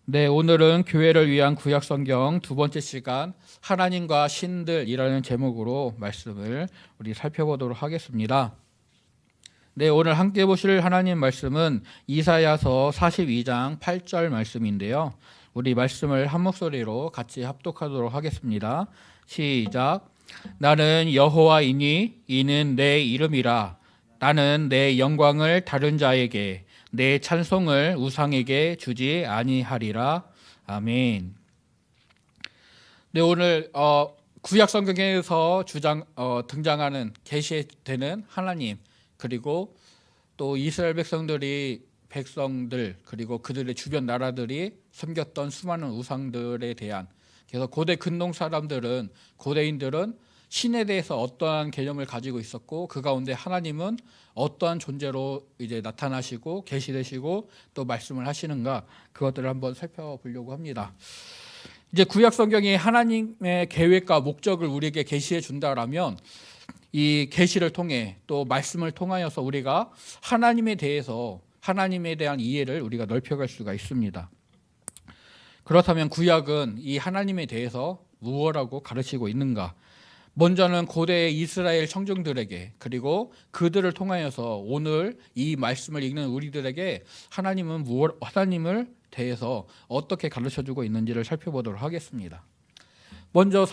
네, 오늘은 교회를 위한 구약 성경 두 번째 시간 하나님과 신들이라는 제목으로 말씀을 우리 살펴보도록 하겠습니다. 네, 오늘 함께 보실 하나님 말씀은 이사야서 42장 8절 말씀인데요. 우리 말씀을 한 목소리로 같이 합독하도록 하겠습니다. 시작. 나는 여호와이니 이는 내 이름이라. 나는 내 영광을 다른 자에게 내 찬송을 우상에게 주지 아니하리라. 아멘. 네, 오늘 구약 성경에서 등장하는 계시되는 하나님, 그리고 또 이스라엘 백성들 그리고 그들의 주변 나라들이 섬겼던 수많은 우상들에 대한, 그래서 고대 근동 고대인들은 신에 대해서 어떠한 개념을 가지고 있었고, 그 가운데 하나님은 어떠한 존재로 이제 나타나시고 계시되시고 또 말씀을 하시는가, 그것들을 한번 살펴보려고 합니다. 이제 구약 성경이 하나님의 계획과 목적을 우리에게 계시해 준다라면, 이 계시를 통해 또 말씀을 통하여서 우리가 하나님에 대한 이해를 우리가 넓혀갈 수가 있습니다. 그렇다면 구약은 이 하나님에 대해서 무엇이라고 가르치고 있는가? 먼저는 고대 이스라엘 청중들에게, 그리고 그들을 통하여서 오늘 이 말씀을 읽는 우리들에게 하나님을 대해서 어떻게 가르쳐주고 있는지를 살펴보도록 하겠습니다. 먼저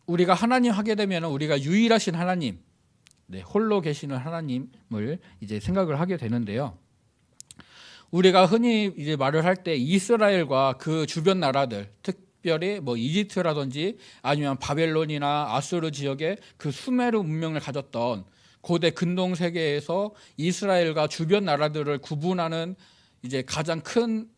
우리가 하나님 하게 되면 우리가 유일하신 하나님, 홀로 계시는 하나님을 이제 생각을 하게 되는데요. 우리가 흔히 이제 말을 할 때 이스라엘과 그 주변 나라들, 특별히 이집트라든지 아니면 바벨론이나 아수르 지역의 그 수메르 문명을 가졌던 고대 근동 세계에서 이스라엘과 주변 나라들을 구분하는 이제 가장 큰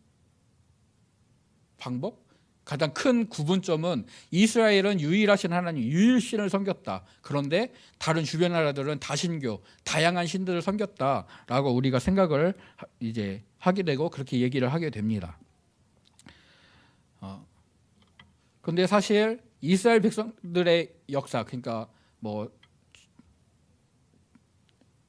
구분점은 이스라엘은 유일하신 하나님, 유일신을 섬겼다. 그런데 다른 주변 나라들은 다신교, 다양한 신들을 섬겼다라고 우리가 생각을 이제 하게 되고 그렇게 얘기를 하게 됩니다. 그런데 사실 이스라엘 백성들의 역사, 그러니까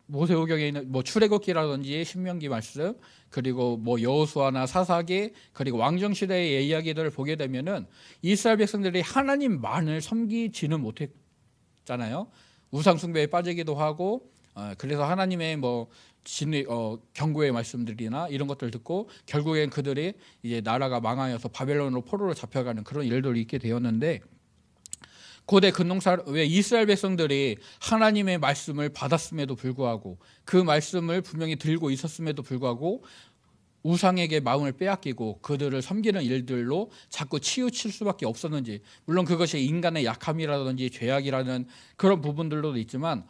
모세오경에 있는 출애굽기라든지 신명기 말씀, 그리고 여호수아나 사사기, 그리고 왕정 시대의 이야기들을 보게 되면은 이스라엘 백성들이 하나님만을 섬기지는 못했잖아요. 우상 숭배에 빠지기도 하고, 그래서 하나님의 경고의 말씀들이나 이런 것들 듣고 결국엔 그들이 이제 나라가 망하여서 바벨론으로 포로로 잡혀가는 그런 일들이 있게 되었는데, 고대 왜 이스라엘 백성들이 하나님의 말씀을 받았음에도 불구하고, 그 말씀을 분명히 들고 있었음에도 불구하고 우상에게 마음을 빼앗기고 그들을 섬기는 일들로 자꾸 치우칠 수밖에 없었는지, 물론 그것이 인간의 약함이라든지 죄악이라는 그런 부분들도 있지만,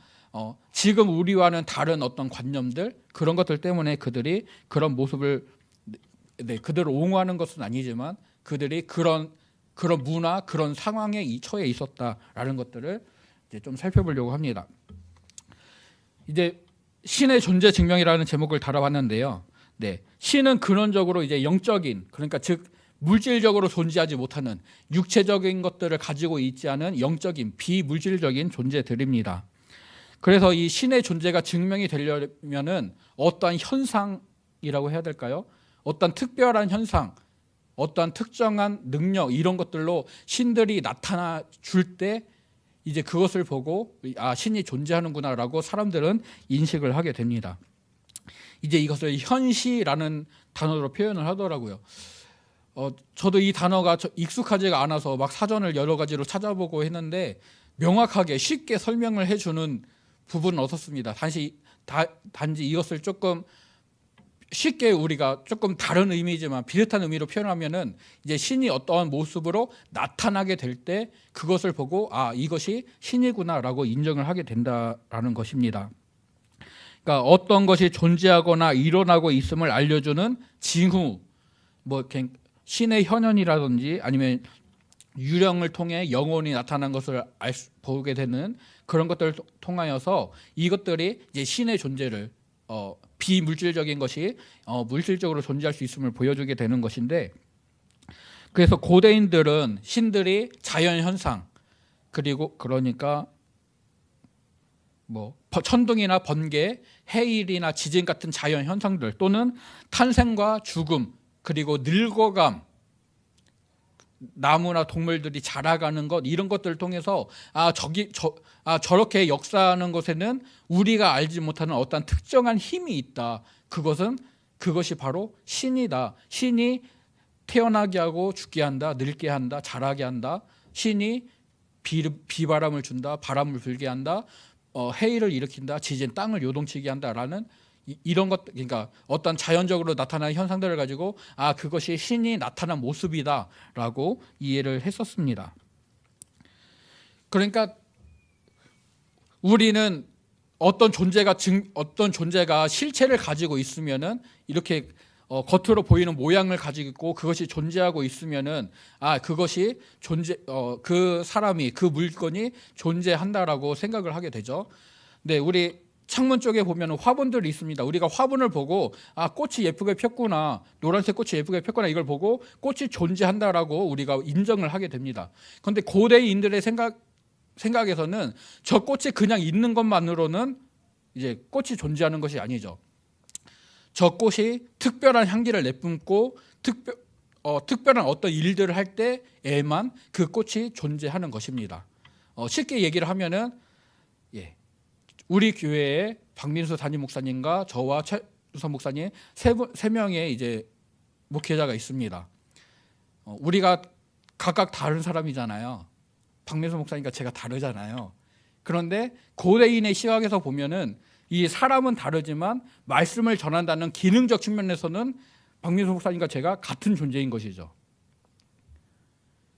지금 우리와는 다른 어떤 관념들, 그런 것들 때문에 그들이 그런 모습을, 그들을 옹호하는 것은 아니지만 그들이 그런 문화, 그런 상황에 처해 있었다라는 것들을 이제 좀 살펴보려고 합니다. 이제 신의 존재 증명이라는 제목을 다뤄봤는데요. 신은 근원적으로 이제 영적인, 그러니까 즉 물질적으로 존재하지 못하는 육체적인 것들을 가지고 있지 않은 영적인 비물질적인 존재들입니다. 그래서 이 신의 존재가 증명이 되려면은 어떠한 현상이라고 해야 될까요? 어떤 특별한 현상, 어떠한 특정한 능력, 이런 것들로 신들이 나타나 줄 때 이제 그것을 보고 신이 존재하는구나라고 사람들은 인식을 하게 됩니다. 이제 이것을 현시라는 단어로 표현을 하더라고요. 저도 이 단어가 익숙하지가 않아서 막 사전을 여러 가지로 찾아보고 했는데 명확하게 쉽게 설명을 해주는 부분은 없었습니다. 단지 이것을 조금 쉽게 우리가 조금 다른 의미지만 비슷한 의미로 표현하면은 이제 신이 어떠한 모습으로 나타나게 될 때 그것을 보고 이것이 신이구나라고 인정을 하게 된다라는 것입니다. 그러니까 어떤 것이 존재하거나 일어나고 있음을 알려주는 징후, 신의 현현이라든지 아니면 유령을 통해 영혼이 나타난 것을 보게 되는 그런 것들을 통하여서 이것들이 이제 신의 존재를 비물질적인 것이 물질적으로 존재할 수 있음을 보여주게 되는 것인데, 그래서 고대인들은 신들이 자연현상, 그리고 그러니까 천둥이나 번개, 해일이나 지진 같은 자연현상들, 또는 탄생과 죽음, 그리고 늙어감, 나무나 동물들이 자라가는 것, 이런 것들을 통해서 저렇게 역사하는 것에는 우리가 알지 못하는 어떤 특정한 힘이 있다. 그것이 바로 신이다. 신이 태어나게 하고 죽게 한다, 늙게 한다, 자라게 한다. 신이 비바람을 준다, 바람을 불게 한다, 해일을 일으킨다, 지진 땅을 요동치게 한다라는 이런 것, 그러니까 어떤 자연적으로 나타나는 현상들을 가지고 그것이 신이 나타난 모습이다라고 이해를 했었습니다. 그러니까 우리는 어떤 존재가 실체를 가지고 있으면은 이렇게 겉으로 보이는 모양을 가지고 있고 그것이 존재하고 있으면은 그것이 그 사람이, 그 물건이 존재한다라고 생각을 하게 되죠. 네, 우리 창문 쪽에 보면 화분들이 있습니다. 우리가 화분을 보고 꽃이 예쁘게 폈구나, 노란색 꽃이 예쁘게 폈구나, 이걸 보고 꽃이 존재한다라고 우리가 인정을 하게 됩니다. 그런데 고대인들의 생각에서는 저 꽃이 그냥 있는 것만으로는 이제 꽃이 존재하는 것이 아니죠. 저 꽃이 특별한 향기를 내뿜고 특별한 어떤 일들을 할 때에만 그 꽃이 존재하는 것입니다. 쉽게 얘기를 하면은 우리 교회에 박민수 담임 목사님과 저와 최우선 목사님 세 명의 이제 목회자가 있습니다. 우리가 각각 다른 사람이잖아요. 박민수 목사님과 제가 다르잖아요. 그런데 고대인의 시각에서 보면은 이 사람은 다르지만 말씀을 전한다는 기능적 측면에서는 박민수 목사님과 제가 같은 존재인 것이죠.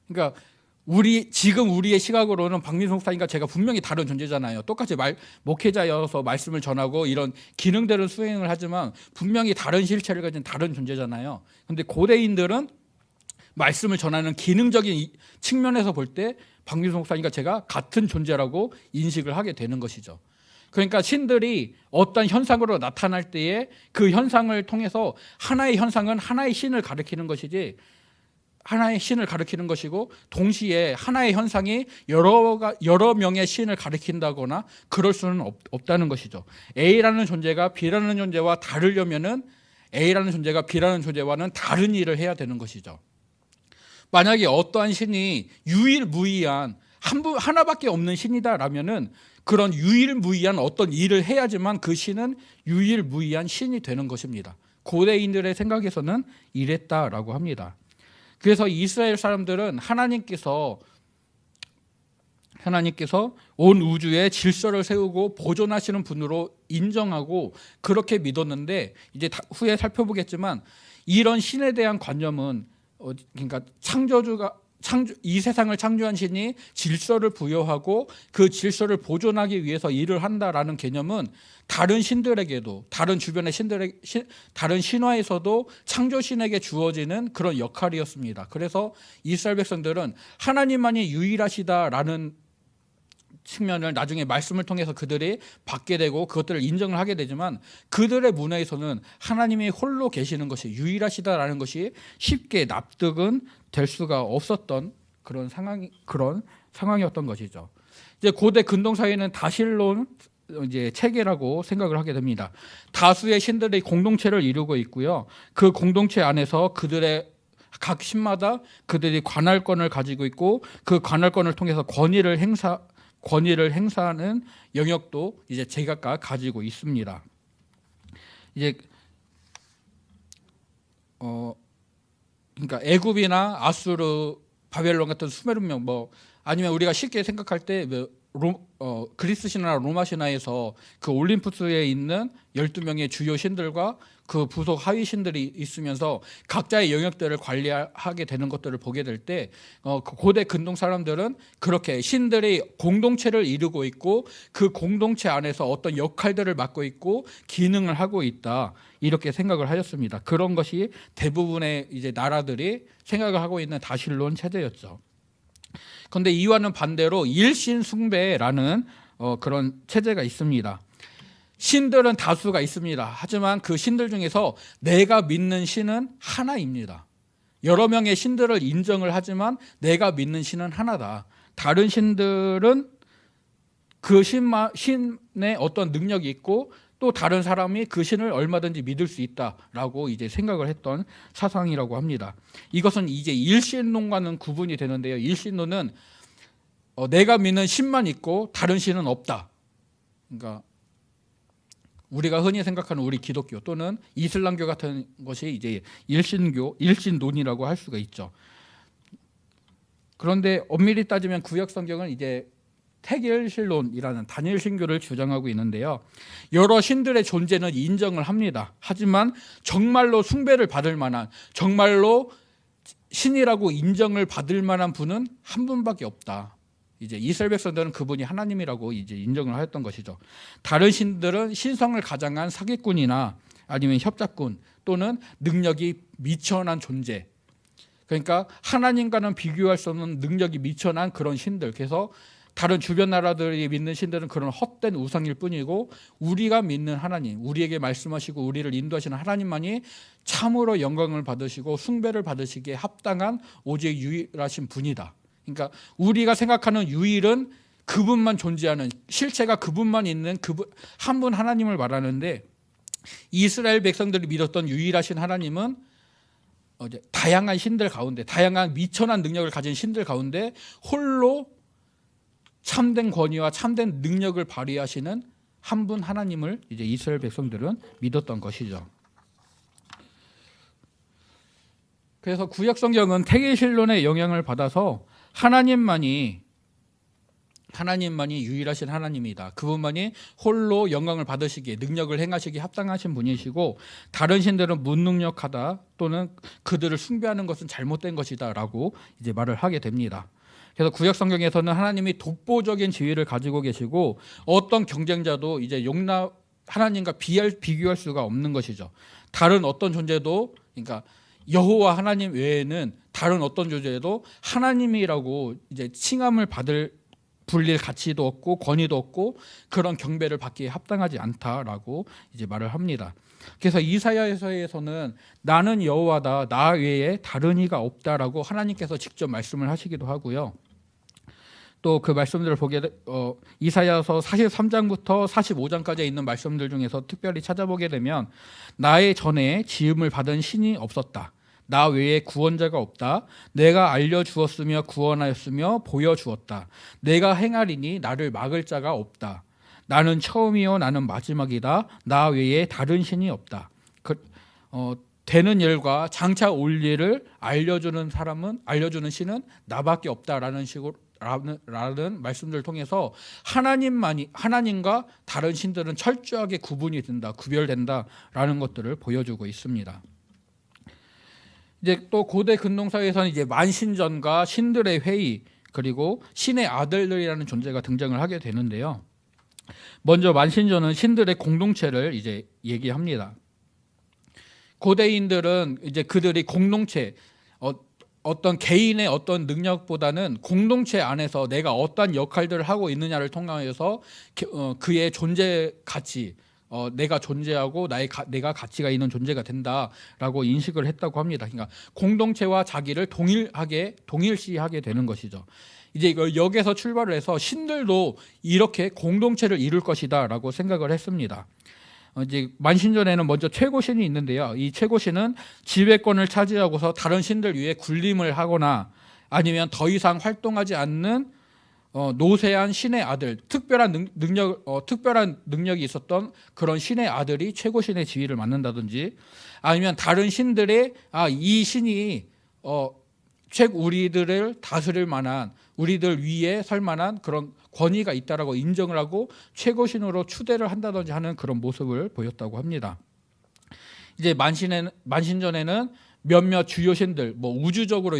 그러니까 지금 우리의 시각으로는 박민수 목사님과 제가 분명히 다른 존재잖아요. 똑같이 목회자여서 말씀을 전하고 이런 기능들은 수행을 하지만 분명히 다른 실체를 가진 다른 존재잖아요. 그런데 고대인들은 말씀을 전하는 기능적인 측면에서 볼 때 박민수 목사님과 제가 같은 존재라고 인식을 하게 되는 것이죠. 그러니까 신들이 어떤 현상으로 나타날 때에 그 현상을 통해서 하나의 현상은 하나의 신을 가리키는 것이지, 하나의 신을 가리키는 것이고 동시에 하나의 현상이 여러 명의 신을 가리킨다거나 그럴 수는 없다는 것이죠. A라는 존재가 B라는 존재와 다르려면은 A라는 존재가 B라는 존재와는 다른 일을 해야 되는 것이죠. 만약에 어떠한 신이 유일무이한 하나밖에 없는 신이다라면은 그런 유일무이한 어떤 일을 해야지만 그 신은 유일무이한 신이 되는 것입니다. 고대인들의 생각에서는 이랬다라고 합니다. 그래서 이스라엘 사람들은 하나님께서 온 우주에 질서를 세우고 보존하시는 분으로 인정하고 그렇게 믿었는데, 이제 후에 살펴보겠지만 이런 신에 대한 관념은 그러니까 이 세상을 창조한 신이 질서를 부여하고 그 질서를 보존하기 위해서 일을 한다라는 개념은 다른 신들에게도, 다른 주변의 다른 신화에서도 창조신에게 주어지는 그런 역할이었습니다. 그래서 이스라엘 백성들은 하나님만이 유일하시다라는 측면을 나중에 말씀을 통해서 그들이 받게 되고 그것들을 인정을 하게 되지만, 그들의 문화에서는 하나님이 홀로 계시는 것이 유일하시다라는 것이 쉽게 납득은 될 수가 없었던 그런 상황이었던 것이죠. 이제 고대 근동 사회는 다실론 이제 체계라고 생각을 하게 됩니다. 다수의 신들이 공동체를 이루고 있고요. 그 공동체 안에서 그들의 각 신마다 그들이 관할권을 가지고 있고 그 관할권을 통해서 권위를 행사하는 영역도 이제 제각각 가지고 있습니다. 이제 그러니까 애굽이나 아수르, 바벨론 같은 수메르명 아니면 우리가 쉽게 생각할 때 그리스 신화나 로마 신화에서 그 올림푸스에 있는 12명의 주요 신들과 그 부속 하위 신들이 있으면서 각자의 영역들을 관리하게 되는 것들을 보게 될 때 고대 근동 사람들은 그렇게 신들이 공동체를 이루고 있고 그 공동체 안에서 어떤 역할들을 맡고 있고 기능을 하고 있다, 이렇게 생각을 하였습니다. 그런 것이 대부분의 이제 나라들이 생각을 하고 있는 다실론 체제였죠. 그런데 이와는 반대로 일신 숭배라는 그런 체제가 있습니다. 신들은 다수가 있습니다. 하지만 그 신들 중에서 내가 믿는 신은 하나입니다. 여러 명의 신들을 인정을 하지만 내가 믿는 신은 하나다. 다른 신들은 그 신의 어떤 능력이 있고 또 다른 사람이 그 신을 얼마든지 믿을 수 있다라고 이제 생각을 했던 사상이라고 합니다. 이것은 이제 일신론과는 구분이 되는데요. 일신론은 내가 믿는 신만 있고 다른 신은 없다. 그러니까 우리가 흔히 생각하는 우리 기독교 또는 이슬람교 같은 것이 이제 일신론이라고 할 수가 있죠. 그런데 엄밀히 따지면 구약 성경은 이제 태길신론이라는 단일 신교를 주장하고 있는데요. 여러 신들의 존재는 인정을 합니다. 하지만 정말로 숭배를 받을 만한, 정말로 신이라고 인정을 받을 만한 분은 한 분밖에 없다. 이제 이스라엘 백성들은 그분이 하나님이라고 이제 인정을 하였던 것이죠. 다른 신들은 신성을 가장한 사기꾼이나 아니면 협작꾼 또는 능력이 미천한 존재. 그러니까 하나님과는 비교할 수 없는 능력이 미천한 그런 신들. 그래서 다른 주변 나라들이 믿는 신들은 그런 헛된 우상일 뿐이고 우리가 믿는 하나님, 우리에게 말씀하시고 우리를 인도하시는 하나님만이 참으로 영광을 받으시고 숭배를 받으시기에 합당한 오직 유일하신 분이다. 그러니까 우리가 생각하는 유일은 그분만 존재하는, 실체가 그분만 있는 그분 한 분 하나님을 말하는데, 이스라엘 백성들이 믿었던 유일하신 하나님은 다양한 신들 가운데, 다양한 미천한 능력을 가진 신들 가운데 홀로 참된 권위와 참된 능력을 발휘하시는 한 분 하나님을 이제 이스라엘 백성들은 믿었던 것이죠. 그래서 구약 성경은 태계신론의 영향을 받아서 하나님만이 유일하신 하나님이다. 그분만이 홀로 영광을 받으시기에, 능력을 행하시기에 합당하신 분이시고 다른 신들은 무능력하다 또는 그들을 숭배하는 것은 잘못된 것이다라고 이제 말을 하게 됩니다. 그래서 구약 성경에서는 하나님이 독보적인 지위를 가지고 계시고 어떤 경쟁자도 이제 하나님과 비교할 수가 없는 것이죠. 다른 어떤 존재도, 그러니까 여호와 하나님 외에는 다른 어떤 존재도 하나님이라고 이제 칭함을 불릴 가치도 없고 권위도 없고 그런 경배를 받기에 합당하지 않다라고 이제 말을 합니다. 그래서 이사야서에서는 나는 여호와다, 나 외에 다른 이가 없다라고 하나님께서 직접 말씀을 하시기도 하고요. 또 그 말씀들을 이사야서 43장부터 45장까지 있는 말씀들 중에서 특별히 찾아보게 되면 나의 전에 지음을 받은 신이 없었다. 나 외에 구원자가 없다. 내가 알려주었으며 구원하였으며 보여주었다. 내가 행하리니 나를 막을 자가 없다. 나는 처음이요 나는 마지막이다. 나 외에 다른 신이 없다. 되는 일과 장차 올 일을 알려주는 신은 나밖에 없다라는 식으로 라는 말씀들을 통해서 하나님과 다른 신들은 철저하게 구분이 된다, 구별된다라는 것들을 보여주고 있습니다. 이제 또 고대 근동사회에서는 이제 만신전과 신들의 회의 그리고 신의 아들들이라는 존재가 등장을 하게 되는데요. 먼저 만신전은 신들의 공동체를 이제 얘기합니다. 고대인들은 이제 그들이 공동체, 어떤 개인의 어떤 능력보다는 공동체 안에서 내가 어떠한 역할들을 하고 있느냐를 통하여서 그의 존재 가치, 내가 존재하고 내가 가치가 있는 존재가 된다라고 인식을 했다고 합니다. 그러니까 공동체와 자기를 동일시하게 되는 것이죠. 이제 여기에서 출발을 해서 신들도 이렇게 공동체를 이룰 것이다라고 생각을 했습니다. 이제 만신전에는 먼저 최고신이 있는데요. 이 최고신은 지배권을 차지하고서 다른 신들 위에 군림을 하거나 아니면 더 이상 활동하지 않는 노쇠한 신의 아들, 특별한 능력이 있었던 그런 신의 아들이 최고신의 지위를 맡는다든지, 아니면 다른 신들의 이 신이 우리들을 다스릴 만한, 우리들 위에 설 만한 그런 권위가 있다라고 인정을 하고 최고신으로 추대를 한다든지 하는 그런 모습을 보였다고 합니다. 이제 만신전에는 몇몇 주요 신들, 우주적으로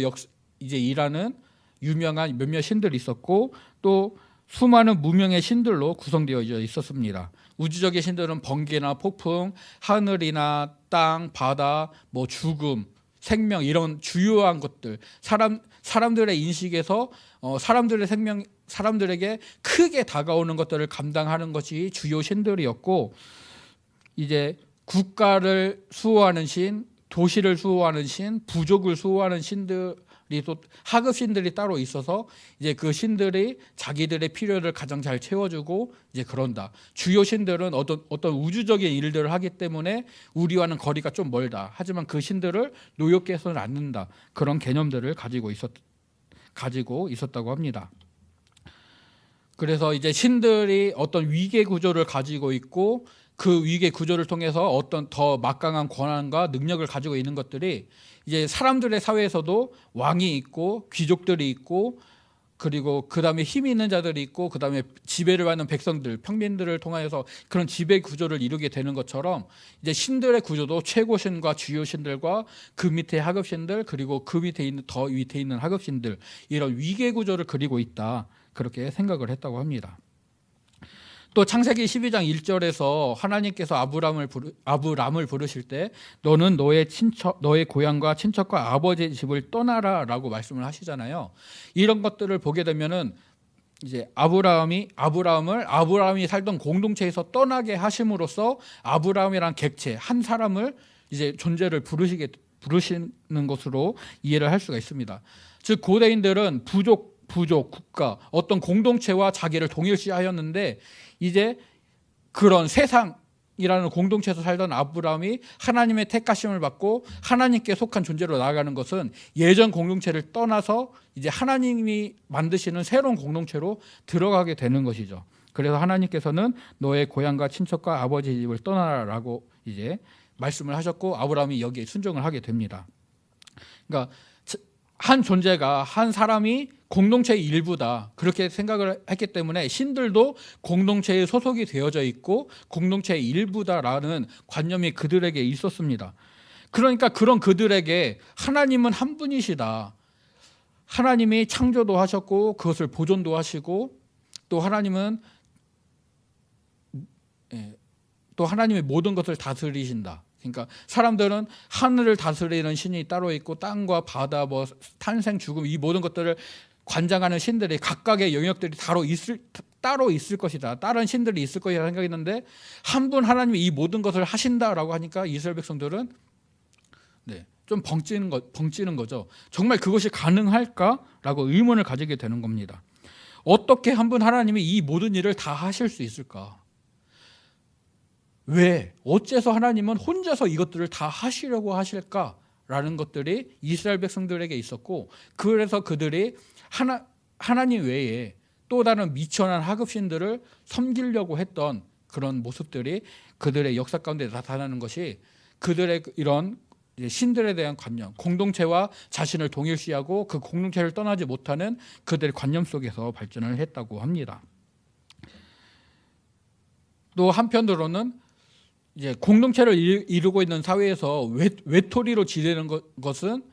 이제 일하는 유명한 몇몇 신들이 있었고 또 수많은 무명의 신들로 구성되어 있었습니다. 우주적인 신들은 번개나 폭풍, 하늘이나 땅, 바다, 죽음, 생명, 이런 주요한 것들, 사람들의 인식에서 사람들에게 크게 다가오는 것들을 감당하는 것이 주요 신들이었고, 이제 국가를 수호하는 신, 도시를 수호하는 신, 부족을 수호하는 신들, 또 하급신들이 따로 있어서 이제 그 신들이 자기들의 필요를 가장 잘 채워주고 이제 그런다. 주요 신들은 어떤 우주적인 일들을 하기 때문에 우리와는 거리가 좀 멀다. 하지만 그 신들을 노엽게 해서는 않는다. 그런 개념들을 가지고 있었다고 합니다. 그래서 이제 신들이 어떤 위계 구조를 가지고 있고 그 위계 구조를 통해서 어떤 더 막강한 권한과 능력을 가지고 있는 것들이 이제 사람들의 사회에서도 왕이 있고 귀족들이 있고 그리고 그 다음에 힘이 있는 자들이 있고 그 다음에 지배를 받는 백성들, 평민들을 통하여서 그런 지배 구조를 이루게 되는 것처럼 이제 신들의 구조도 최고신과 주요신들과 그 밑에 하급신들 그리고 그 밑에 있는 더 밑에 있는 하급신들 이런 위계 구조를 그리고 있다. 그렇게 생각을 했다고 합니다. 또 창세기 12장 1절에서 하나님께서 아브람을 부르실 때 너는 너의 고향과 친척과 아버지의 집을 떠나라라고 말씀을 하시잖아요. 이런 것들을 보게 되면은 이제 아브라함이 살던 공동체에서 떠나게 하심으로써 아브라함이란 객체 한 사람을 이제 존재를 부르시는 것으로 이해를 할 수가 있습니다. 즉 고대인들은 부족, 국가, 어떤 공동체와 자기를 동일시하였는데 이제 그런 세상이라는 공동체에서 살던 아브라함이 하나님의 택하심을 받고 하나님께 속한 존재로 나아가는 것은 예전 공동체를 떠나서 이제 하나님이 만드시는 새로운 공동체로 들어가게 되는 것이죠. 그래서 하나님께서는 너의 고향과 친척과 아버지 집을 떠나라라고 이제 말씀을 하셨고 아브라함이 여기에 순종을 하게 됩니다. 그러니까 한 존재가 한 사람이 공동체의 일부다 그렇게 생각을 했기 때문에 신들도 공동체에 소속이 되어져 있고 공동체의 일부다라는 관념이 그들에게 있었습니다. 그러니까 그런 그들에게 하나님은 한 분이시다. 하나님이 창조도 하셨고 그것을 보존도 하시고 또 하나님은 또 하나님의 모든 것을 다스리신다. 그러니까 사람들은 하늘을 다스리는 신이 따로 있고 땅과 바다, 탄생, 죽음 이 모든 것들을 관장하는 신들이 각각의 영역들이 따로 있을 것이다. 다른 신들이 있을 것이라 생각했는데 한 분 하나님이 이 모든 것을 하신다라고 하니까 이스라엘 백성들은 좀 벙찌는 거죠. 정말 그것이 가능할까라고 의문을 가지게 되는 겁니다. 어떻게 한 분 하나님이 이 모든 일을 다 하실 수 있을까? 왜? 어째서 하나님은 혼자서 이것들을 다 하시려고 하실까라는 것들이 이스라엘 백성들에게 있었고 그래서 그들이 하나님 외에 또 다른 미천한 하급신들을 섬기려고 했던 그런 모습들이 그들의 역사 가운데 나타나는 것이 그들의 이런 신들에 대한 관념, 공동체와 자신을 동일시하고 그 공동체를 떠나지 못하는 그들의 관념 속에서 발전을 했다고 합니다. 또 한편으로는 이제 공동체를 이루고 있는 사회에서 외톨이로 지내는 것은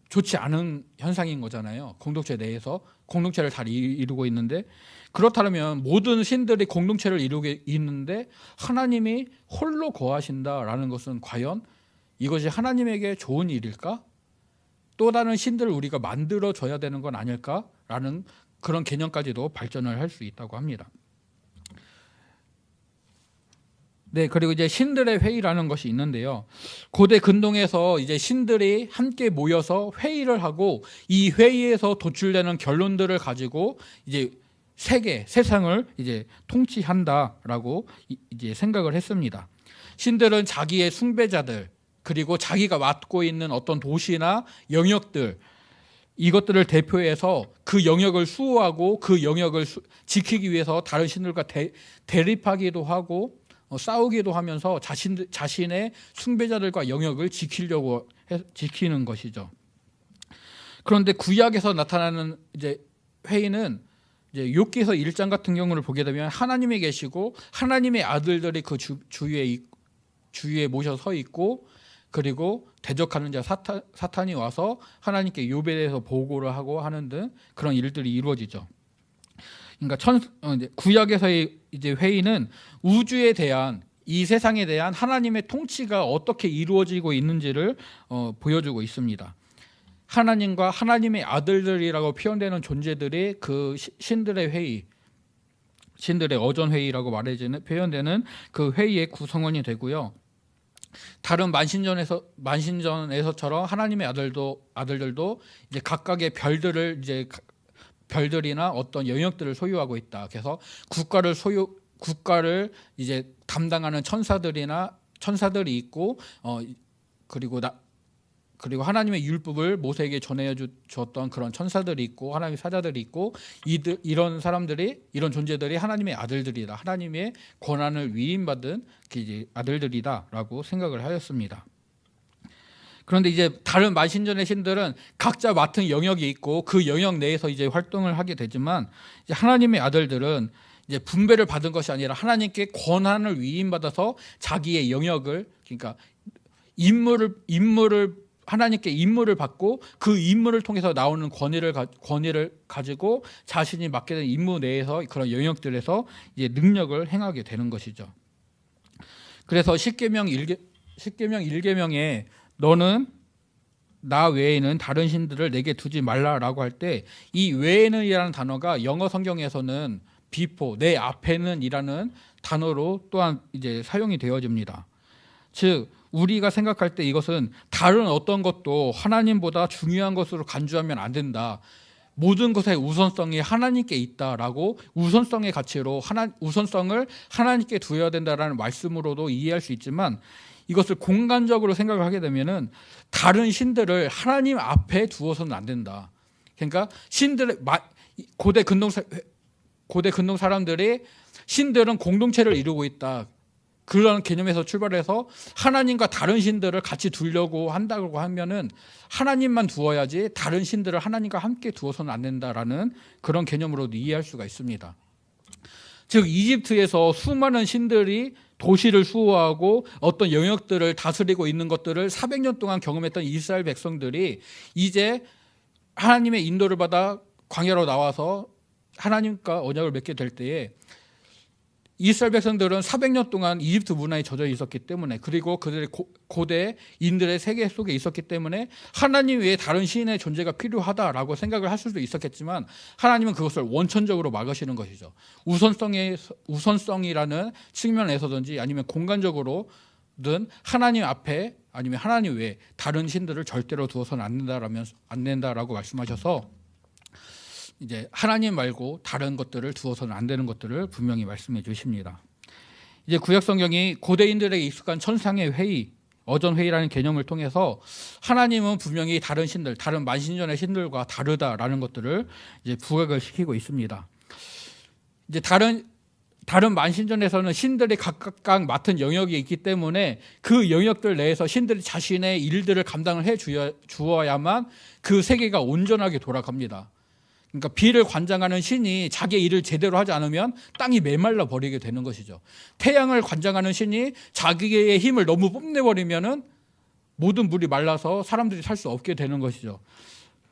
좋지 않은 현상인 거잖아요. 공동체 내에서 공동체를 잘 이루고 있는데 그렇다면 모든 신들이 공동체를 이루고 있는데 하나님이 홀로 거하신다라는 것은 과연 이것이 하나님에게 좋은 일일까? 또 다른 신들을 우리가 만들어줘야 되는 건 아닐까라는 그런 개념까지도 발전을 할 수 있다고 합니다. 그리고 이제 신들의 회의라는 것이 있는데요. 고대 근동에서 이제 신들이 함께 모여서 회의를 하고 이 회의에서 도출되는 결론들을 가지고 이제 세상을 이제 통치한다라고 이제 생각을 했습니다. 신들은 자기의 숭배자들 그리고 자기가 맡고 있는 어떤 도시나 영역들 이것들을 대표해서 그 영역을 수호하고 그 영역을 지키기 위해서 다른 신들과 대립하기도 하고 싸우기도 하면서 자신의 숭배자들과 영역을 지키는 것이죠. 그런데 구약에서 나타나는 이제 회의는 이제 욥기서 1장 같은 경우를 보게 되면 하나님이 계시고 하나님의 아들들이 그 주위에 모셔 서 있고 그리고 대적하는 자 사탄이 와서 하나님께 욥에 대해서 보고를 하고 하는 등 그런 일들이 이루어지죠. 그러니까 구약에서의 이제 회의는 우주에 대한 이 세상에 대한 하나님의 통치가 어떻게 이루어지고 있는지를 보여주고 있습니다. 하나님과 하나님의 아들들이라고 표현되는 존재들이 그 신들의 회의, 신들의 어전 회의라고 표현되는 그 회의의 구성원이 되고요. 다른 만신전에서처럼 하나님의 아들들도 이제 각각의 별들이나 어떤 영역들을 소유하고 있다. 그래서 국가를 이제 담당하는 천사들이 있고, 그리고 하나님의 율법을 모세에게 전해 줬던 그런 천사들이 있고, 하나님의 사자들이 있고, 이런 존재들이 하나님의 아들들이다. 하나님의 권한을 위임받은 이제 아들들이다라고 생각을 하였습니다. 그런데 이제 다른 만신전의 신들은 각자 맡은 영역이 있고 그 영역 내에서 이제 활동을 하게 되지만, 이제 하나님의 아들들은 이제 분배를 받은 것이 아니라 하나님께 권한을 위임받아서 자기의 영역을, 그러니까 하나님께 임무를 받고 그 임무를 통해서 나오는 권위를 가지고 자신이 맡게 된 임무 내에서 그런 영역들에서 이제 능력을 행하게 되는 것이죠. 그래서 십계명 1계명에 너는 나 외에는 다른 신들을 내게 두지 말라라고 할 때, 이 외에는이라는 단어가 영어 성경에서는 before, 내 앞에는이라는 단어로 또한 이제 사용이 되어집니다. 즉 우리가 생각할 때 이것은 다른 어떤 것도 하나님보다 중요한 것으로 간주하면 안 된다. 모든 것의 우선성이 하나님께 있다라고 우선성의 가치로 우선성을 하나님께 두어야 된다라는 말씀으로도 이해할 수 있지만, 이것을 공간적으로 생각을 하게 되면은 다른 신들을 하나님 앞에 두어서는 안 된다. 그러니까 고대 근동 사람들이 신들은 공동체를 이루고 있다. 그런 개념에서 출발해서 하나님과 다른 신들을 같이 두려고 한다고 하면은 하나님만 두어야지 다른 신들을 하나님과 함께 두어서는 안 된다라는 그런 개념으로도 이해할 수가 있습니다. 즉 이집트에서 수많은 신들이 도시를 수호하고 어떤 영역들을 다스리고 있는 것들을 400년 동안 경험했던 이스라엘 백성들이 이제 하나님의 인도를 받아 광야로 나와서 하나님과 언약을 맺게 될 때에, 이스라엘 백성들은 400년 동안 이집트 문화에 젖어 있었기 때문에, 그리고 그들의 고대 인들의 세계 속에 있었기 때문에 하나님 외에 다른 신의 존재가 필요하다라고 생각을 할 수도 있었겠지만, 하나님은 그것을 원천적으로 막으시는 것이죠. 우선성이라는 측면에서든지 아니면 공간적으로든 하나님 앞에 아니면 하나님 외에 다른 신들을 절대로 두어서는 안 된다라고 말씀하셔서, 이제 하나님 말고 다른 것들을 두어서는 안 되는 것들을 분명히 말씀해 주십니다. 이제 구약 성경이 고대인들에게 익숙한 천상의 회의, 어전 회의라는 개념을 통해서 하나님은 분명히 다른 만신전의 신들과 다르다라는 것들을 이제 부각을 시키고 있습니다. 이제 다른 만신전에서는 신들이 각각 맡은 영역이 있기 때문에 그 영역들 내에서 신들이 자신의 일들을 감당을 해 주어야만 그 세계가 온전하게 돌아갑니다. 그러니까 비를 관장하는 신이 자기의 일을 제대로 하지 않으면 땅이 메말라 버리게 되는 것이죠. 태양을 관장하는 신이 자기의 힘을 너무 뽐내버리면은 모든 물이 말라서 사람들이 살 수 없게 되는 것이죠.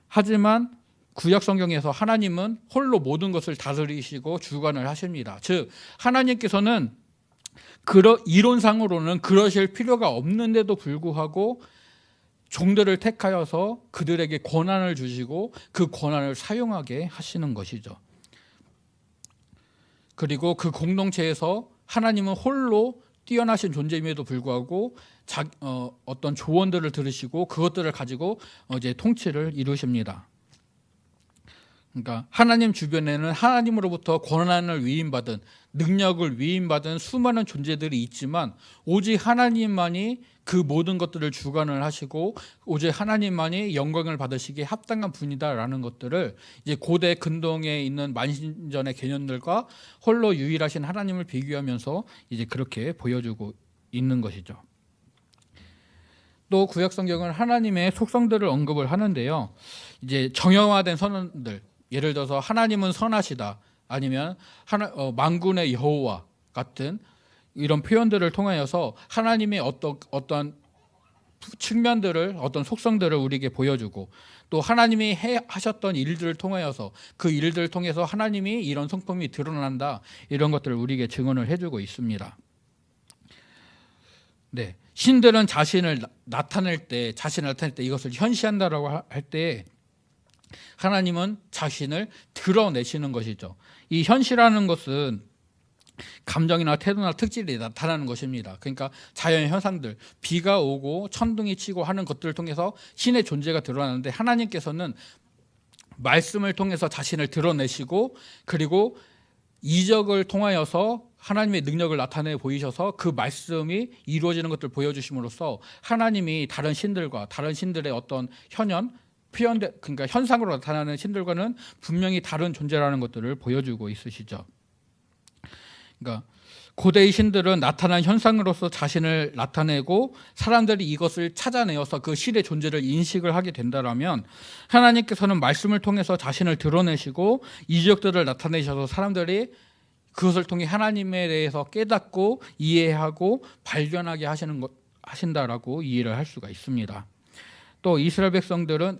하지만 구약 성경에서 하나님은 홀로 모든 것을 다스리시고 주관을 하십니다. 즉 하나님께서는 이론상으로는 그러실 필요가 없는데도 불구하고 종들을 택하여서 그들에게 권한을 주시고 그 권한을 사용하게 하시는 것이죠. 그리고 그 공동체에서 하나님은 홀로 뛰어나신 존재임에도 불구하고 어떤 조언들을 들으시고 그것들을 가지고 이제 통치를 이루십니다. 그러니까 하나님 주변에는 하나님으로부터 권한을 위임받은, 능력을 위임받은 수많은 존재들이 있지만 오직 하나님만이 그 모든 것들을 주관을 하시고 오직 하나님만이 영광을 받으시기에 합당한 분이다라는 것들을 이제 고대 근동에 있는 만신전의 개념들과 홀로 유일하신 하나님을 비교하면서 이제 그렇게 보여주고 있는 것이죠. 또 구약 성경은 하나님의 속성들을 언급을 하는데요. 이제 정형화된 선언들, 예를 들어서 하나님은 선하시다, 아니면 만군의 여호와 같은 이런 표현들을 통하여서 하나님의 어떤 측면들을, 어떤 속성들을 우리에게 보여주고, 또 하나님이 하셨던 일들을 통하여서 그 일들을 통해서 하나님이 이런 성품이 드러난다, 이런 것들을 우리에게 증언을 해주고 있습니다. 네, 신들은 자신을 나타낼 때 이것을 현시한다라고 할 때 하나님은 자신을 드러내시는 것이죠. 이 현시라는 것은 감정이나 태도나 특질이 나타나는 것입니다. 그러니까 자연 현상들, 비가 오고 천둥이 치고 하는 것들을 통해서 신의 존재가 드러나는데, 하나님께서는 말씀을 통해서 자신을 드러내시고, 그리고 이적을 통하여서 하나님의 능력을 나타내 보이셔서 그 말씀이 이루어지는 것들을 보여주심으로써 하나님이 다른 신들과 다른 신들의 어떤 그러니까 현상으로 나타나는 신들과는 분명히 다른 존재라는 것들을 보여주고 있으시죠. 그러니까 고대의 신들은 나타난 현상으로서 자신을 나타내고 사람들이 이것을 찾아내어서 그 신의 존재를 인식을 하게 된다면, 하나님께서는 말씀을 통해서 자신을 드러내시고 이적들을 나타내셔서 사람들이 그것을 통해 하나님에 대해서 깨닫고 이해하고 발견하게 하신다라고 이해를 할 수가 있습니다. 또 이스라엘 백성들은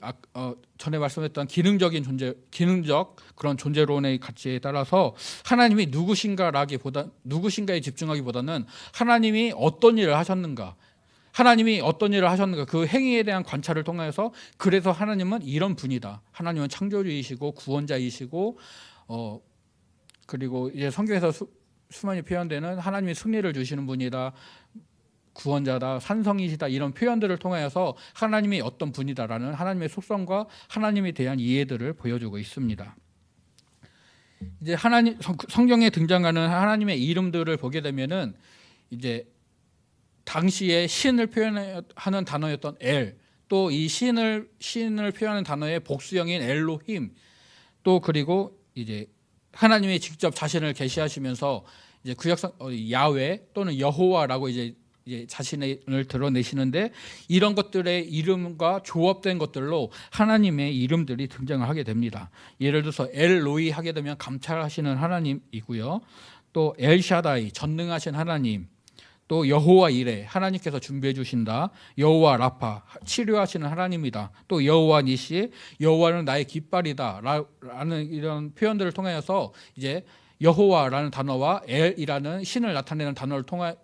전에 말씀했던 기능적 그런 존재론의 가치에 따라서 하나님이 누구신가에 집중하기보다는 하나님이 어떤 일을 하셨는가, 그 행위에 대한 관찰을 통해서, 그래서 하나님은 이런 분이다, 하나님은 창조주이시고 구원자이시고, 그리고 이제 성경에서 수많이 표현되는 하나님이 승리를 주시는 분이다, 구원자다, 산성이시다, 이런 표현들을 통해서 하나님이 어떤 분이다라는 하나님의 속성과 하나님에 대한 이해들을 보여주고 있습니다. 이제 성경에 등장하는 하나님의 이름들을 보게 되면은, 이제 당시에 신을 표현하는 단어였던 엘, 또 이 신을 표현하는 단어의 복수형인 엘로힘, 또 그리고 이제 하나님이 직접 자신을 계시하시면서 이제 구약성 야훼 또는 여호와라고 이제 자신을 드러내시는데, 이런 것들의 이름과 조합된 것들로 하나님의 이름들이 등장을 하게 됩니다. 예를 들어서 엘로이 하게 되면 감찰하시는 하나님이고요. 또 엘샤다이, 전능하신 하나님, 또 여호와 이레, 하나님께서 준비해 주신다, 여호와 라파, 치료하시는 하나님이다, 또 여호와 니시, 여호와는 나의 깃발이다 라는 이런 표현들을 통해서 이제 여호와라는 단어와 엘이라는 신을 나타내는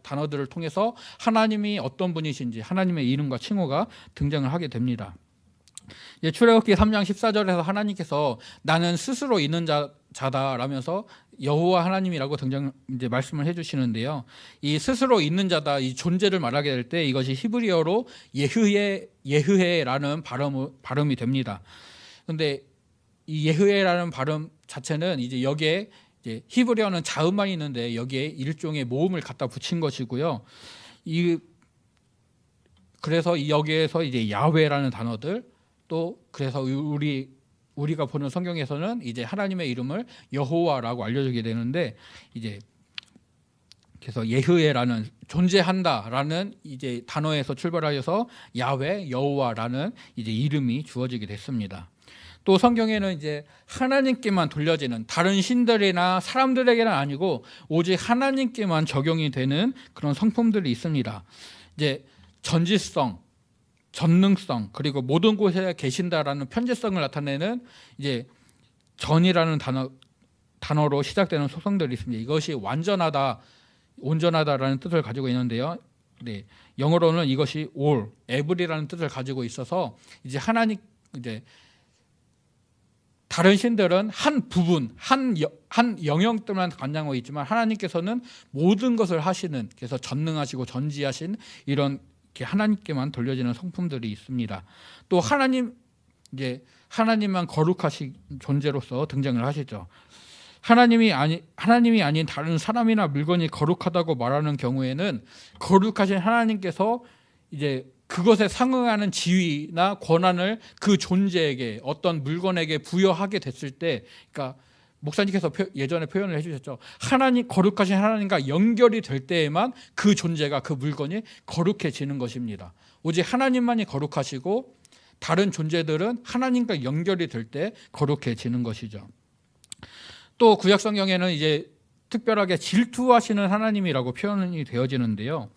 단어들을 통해서 하나님이 어떤 분이신지 하나님의 이름과 칭호가 등장을 하게 됩니다. 출애굽기 3장 14절에서 하나님께서 나는 스스로 있는 자다라면서 여호와 하나님이라고 이제 말씀을 해주시는데요. 이 스스로 있는 자다, 이 존재를 말하게 될 때 이것이 히브리어로 예흐헤라는 발음이 됩니다. 그런데 이 예흐헤라는 발음 자체는 이제 여기에 히브리어는 자음만 있는데 여기에 일종의 모음을 갖다 붙인 것이고요. 그래서 여기에서 이제 야훼라는 단어들, 또 그래서 우리가 보는 성경에서는 이제 하나님의 이름을 여호와라고 알려주게 되는데, 이제 그래서 예흐헤라는 존재한다라는 이제 단어에서 출발하여서 야훼, 여호와라는 이제 이름이 주어지게 됐습니다. 또 성경에는 이제 하나님께만 돌려지는, 다른 신들이나 사람들에게는 아니고 오직 하나님께만 적용이 되는 그런 성품들이 있습니다. 이제 전지성, 전능성, 그리고 모든 곳에 계신다라는 편재성을 나타내는 이제 전이라는 단어로 시작되는 속성들이 있습니다. 이것이 완전하다, 온전하다라는 뜻을 가지고 있는데요. 네, 영어로는 이것이 all, every라는 뜻을 가지고 있어서 이제 다른 신들은 한 부분, 한 영역들만 관장하고 있지만 하나님께서는 모든 것을 하시는, 그래서 전능하시고 전지하신 이런 하나님께만 돌려지는 성품들이 있습니다. 또 하나님만 거룩하신 존재로서 등장을 하시죠. 하나님이 아닌 다른 사람이나 물건이 거룩하다고 말하는 경우에는 거룩하신 하나님께서 이제 그것에 상응하는 지위나 권한을 그 존재에게, 어떤 물건에게 부여하게 됐을 때, 그러니까 목사님께서 예전에 표현을 해주셨죠. 거룩하신 하나님과 연결이 될 때에만 그 존재가, 그 물건이 거룩해지는 것입니다. 오직 하나님만이 거룩하시고 다른 존재들은 하나님과 연결이 될 때 거룩해지는 것이죠. 또 구약 성경에는 이제 특별하게 질투하시는 하나님이라고 표현이 되어지는데요.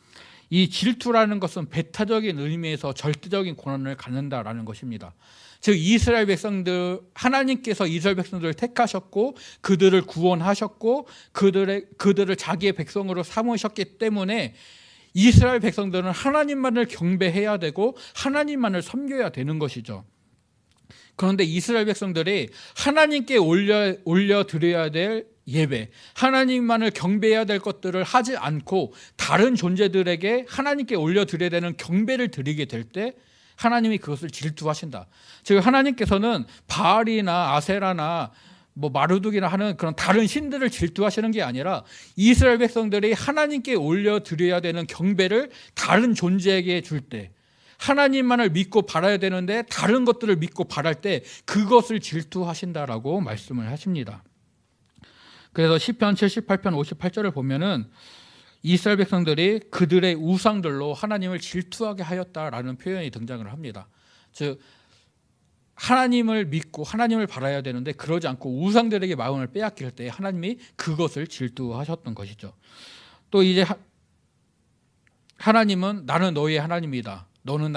이 질투라는 것은 배타적인 의미에서 절대적인 권한을 갖는다라는 것입니다. 즉 하나님께서 이스라엘 백성들을 택하셨고 그들을 구원하셨고 그들을 자기의 백성으로 삼으셨기 때문에 이스라엘 백성들은 하나님만을 경배해야 되고 하나님만을 섬겨야 되는 것이죠. 그런데 이스라엘 백성들이 하나님께 올려드려야 될 예배, 하나님만을 경배해야 될 것들을 하지 않고 다른 존재들에게 하나님께 올려드려야 되는 경배를 드리게 될 때 하나님이 그것을 질투하신다. 즉 하나님께서는 바알이나 아세라나 뭐 마르둑이나 하는 그런 다른 신들을 질투하시는 게 아니라 이스라엘 백성들이 하나님께 올려드려야 되는 경배를 다른 존재에게 줄 때, 하나님만을 믿고 바라야 되는데 다른 것들을 믿고 바랄 때 그것을 질투하신다라고 말씀을 하십니다. 그래서 시편 78편 58절을 보면은 이스라엘 백성들이 그들의 우상들로 하나님을 질투하게 하였다라는 표현이 등장을 합니다. 즉 하나님을 믿고 하나님을 바라야 되는데 그러지 않고 우상들에게 마음을 빼앗길 때 하나님이 그것을 질투하셨던 것이죠. 또 이제 하나님은 나는 너희의 하나님이다, 너는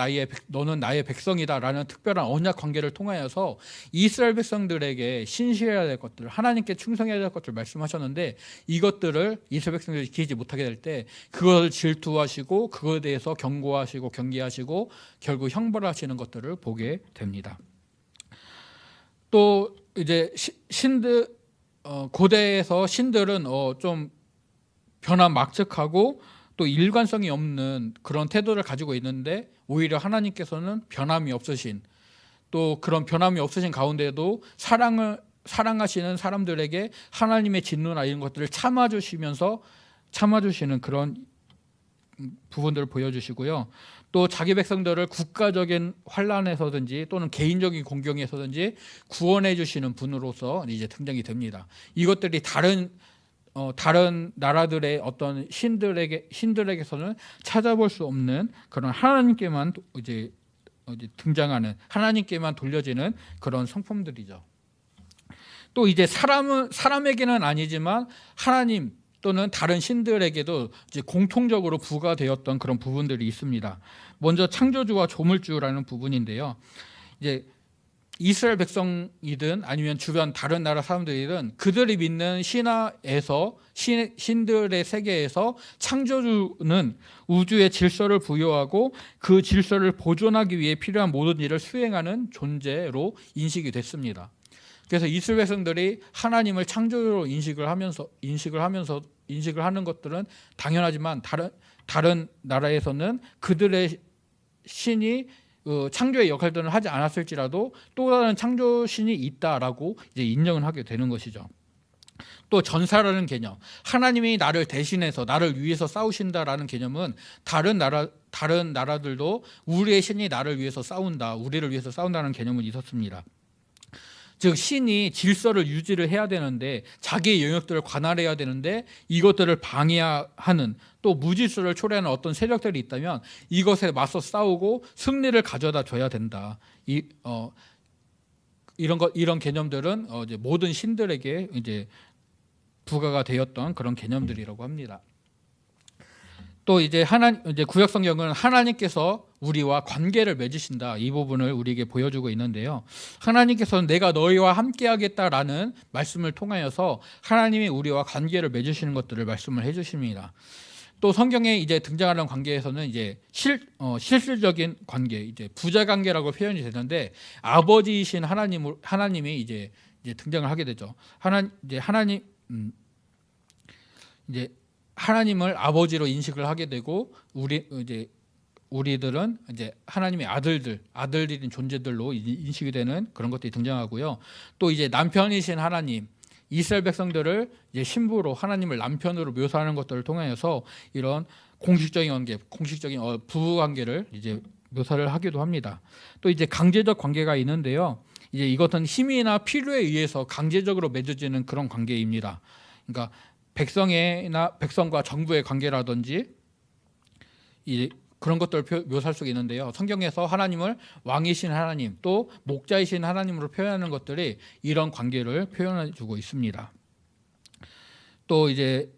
나의 백성이다라는 특별한 언약 관계를 통하여서 이스라엘 백성들에게 신실해야 될 것들, 하나님께 충성해야 될 것들을 말씀하셨는데 이것들을 이스라엘 백성들이 지키지 못하게 될 때 그것을 질투하시고 그것에 대해서 경고하시고 경계하시고 결국 형벌하시는 것들을 보게 됩니다. 또 이제 고대에서 신들은 좀 변화막측하고 또 일관성이 없는 그런 태도를 가지고 있는데 오히려 하나님께서는 변함이 없으신, 또 그런 변함이 없으신 가운데도 사랑하시는 사람들에게 하나님의 진노나 이런 것들을 참아주시는 그런 부분들을 보여주시고요. 또 자기 백성들을 국가적인 환난에서든지 또는 개인적인 공경에서든지 구원해 주시는 분으로서 이제 등장이 됩니다. 이것들이 다른 나라들의 어떤 신들에게서는 찾아볼 수 없는 그런 하나님께만 이제 등장하는, 하나님께만 돌려지는 그런 성품들이죠. 또 이제 사람에게는 아니지만 하나님 또는 다른 신들에게도 이제 공통적으로 부과되었던 그런 부분들이 있습니다. 먼저 창조주와 조물주라는 부분인데요. 이제 이스라엘 백성이든 아니면 주변 다른 나라 사람들이든 그들이 믿는 신화에서 신들의 세계에서 창조주는 우주의 질서를 부여하고 그 질서를 보존하기 위해 필요한 모든 일을 수행하는 존재로 인식이 됐습니다. 그래서 이스라엘 백성들이 하나님을 창조주로 인식을 하는 것들은 당연하지만 다른 나라에서는 그들의 신이 창조의 역할들을 하지 않았을지라도 또 다른 창조신이 있다라고 이제 인정을 하게 되는 것이죠. 또 전사라는 개념, 하나님이 나를 대신해서 나를 위해서 싸우신다라는 개념은 다른 나라들도 우리의 신이 나를 위해서 싸운다, 우리를 위해서 싸운다는 개념은 있었습니다. 즉 신이 질서를 유지를 해야 되는데 자기의 영역들을 관할해야 되는데 이것들을 방해하는, 또 무질서를 초래하는 어떤 세력들이 있다면 이것에 맞서 싸우고 승리를 가져다 줘야 된다. 이런 개념들은 이제 모든 신들에게 이제 부과가 되었던 그런 개념들이라고 합니다. 또 이제 구약 성경은 하나님께서 우리와 관계를 맺으신다, 이 부분을 우리에게 보여주고 있는데요. 하나님께서는 내가 너희와 함께하겠다라는 말씀을 통하여서 하나님이 우리와 관계를 맺으시는 것들을 말씀을 해주십니다. 또 성경에 이제 등장하는 관계에서는 이제 실질적인 관계, 이제 부자 관계라고 표현이 되는데 아버지이신 하나님이 이제 등장을 하게 되죠. 하나님을 아버지로 인식을 하게 되고 우리들은 이제 하나님의 아들들인 존재들로 인식이 되는 그런 것들이 등장하고요. 또 이제 남편이신 하나님, 이스라엘 백성들을 이제 신부로, 하나님을 남편으로 묘사하는 것들을 통해서 이런 공식적인 관계, 부부 관계를 이제 묘사를 하기도 합니다. 또 이제 강제적 관계가 있는데요. 이제 이것은 힘이나 필요에 의해서 강제적으로 맺어지는 그런 관계입니다. 그러니까 백성과 정부의 관계라든지 그런 것들을 묘사할 수 있는데요. 성경에서 하나님을 왕이신 하나님, 또 목자이신 하나님으로 표현하는 것들이 이런 관계를 표현해 주고 있습니다. 또 이제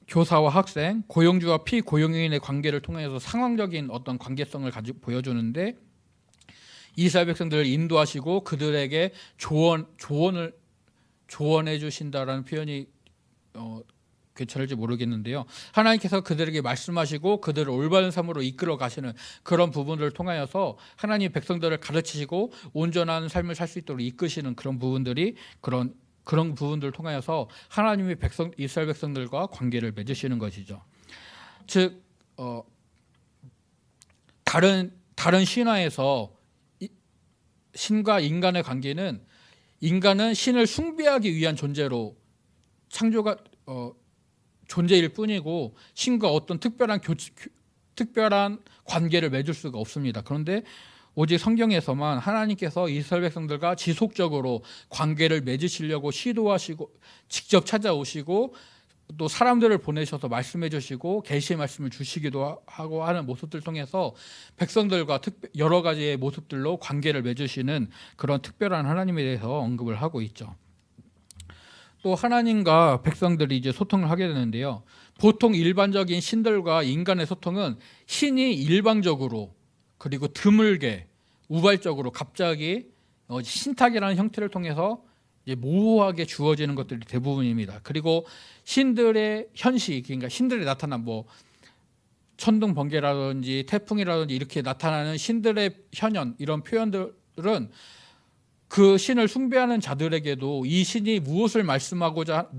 교사와 학생, 고용주와 피고용인의 관계를 통해서 상황적인 어떤 관계성을 보여주는데 이스라엘 백성들을 인도하시고 그들에게 조언해 주신다라는 표현이 괜찮을지 모르겠는데요. 하나님께서 그들에게 말씀하시고 그들을 올바른 삶으로 이끌어 가시는 그런 부분들을 통하여서 하나님 백성들을 가르치시고 온전한 삶을 살 수 있도록 이끄시는 그런 부분들이 그런 그런 부분들을 통하여서 하나님의 이스라엘 백성들과 관계를 맺으시는 것이죠. 즉 다른 신화에서 신과 인간의 관계는 인간은 신을 숭배하기 위한 존재로 창조가 존재일 뿐이고 신과 어떤 특별한 관계를 맺을 수가 없습니다. 그런데 오직 성경에서만 하나님께서 이스라엘 백성들과 지속적으로 관계를 맺으시려고 시도하시고 직접 찾아오시고 또 사람들을 보내셔서 말씀해 주시고 계시의 말씀을 주시기도 하고 하는 모습들 통해서 백성들과 여러 가지의 모습들로 관계를 맺으시는 그런 특별한 하나님에 대해서 언급을 하고 있죠. 또 하나님과 백성들이 이제 소통을 하게 되는데요. 보통 일반적인 신들과 인간의 소통은 신이 일방적으로 그리고 드물게 우발적으로 갑자기 신탁이라는 형태를 통해서 이제 모호하게 주어지는 것들이 대부분입니다. 그리고 신들의 현시, 그러니까 신들이 나타난 천둥 번개라든지 태풍이라든지 이렇게 나타나는 신들의 현현 이런 표현들은 그 신을 숭배하는 자들에게도 이 신이 무엇을 말하고자